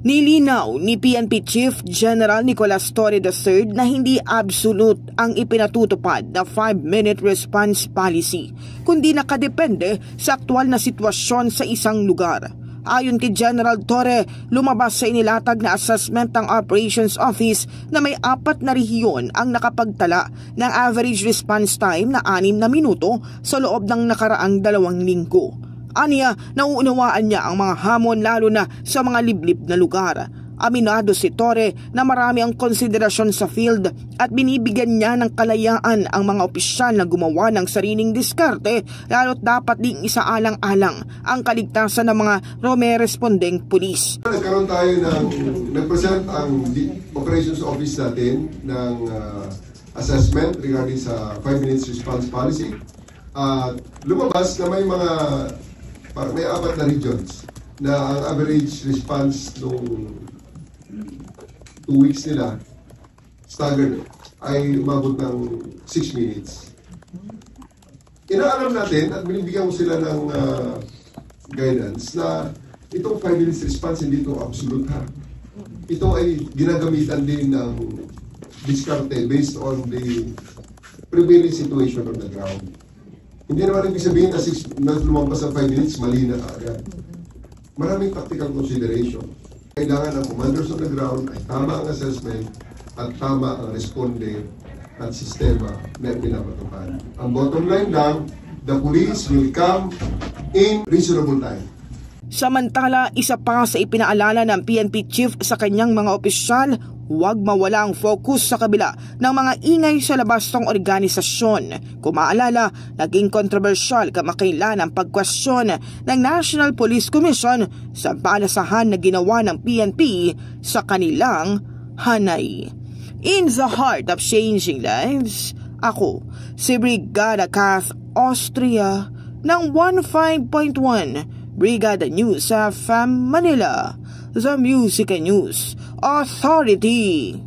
Nilinaw ni PNP Chief General Nicolas Torre III na hindi absolute ang ipinatutupad na 5-minute response policy, kundi nakadepende sa aktual na sitwasyon sa isang lugar. Ayon kay General Torre, lumabas sa inilatag na assessment ng Operations Office na may 4 na rehiyon ang nakapagtala ng average response time na 6 na minuto sa loob ng nakaraang 2 linggo. Aniya, nauunawaan niya ang mga hamon lalo na sa mga liblib na lugar. Aminado si Torre na marami ang konsiderasyon sa field at binibigyan niya ng kalayaan ang mga opisyal na gumawa ng sariling diskarte, lalo't dapat ding isaalang-alang ang kaligtasan ng mga respondeng pulis. Nagkaroon tayo nag-present ang Operations Office natin ng assessment regarding sa 5 minutes response policy. Lumabas na may 4 na regions na ang average response nung 2 weeks nila staggered ay umabot ng 6 minutes. Inaalam natin at binibigyan ko sila ng guidance na itong 5 minutes response hindi ito absolute ha. Ito ay ginagamitan din ng diskarte based on the prevailing situation on the ground. Hindi naman ibig sabihin na lumampas ang 5 minutes, mali na agad. Maraming tactical consideration. Kailangan ng commanders on the ground ay tama ang assessment at tama ang responde at sistema na pinapatupad. Ang bottom line lang, the police will come in reasonable time. Samantala, isa pa sa ipinaalala ng PNP Chief sa kanyang mga opisyal, huwag mawala ang focus sa kabila ng mga ingay sa labas ng organisasyon. Kung maalala, naging kontrobersyal kamakailan ang pagkwestiyon ng National Police Commission sa balasahan na ginawa ng PNP sa kanilang hanay. In the heart of changing lives, ako si Brigada Kath Austria ng 15.1 Brigada News sa FM Manila, the Music and News Authority.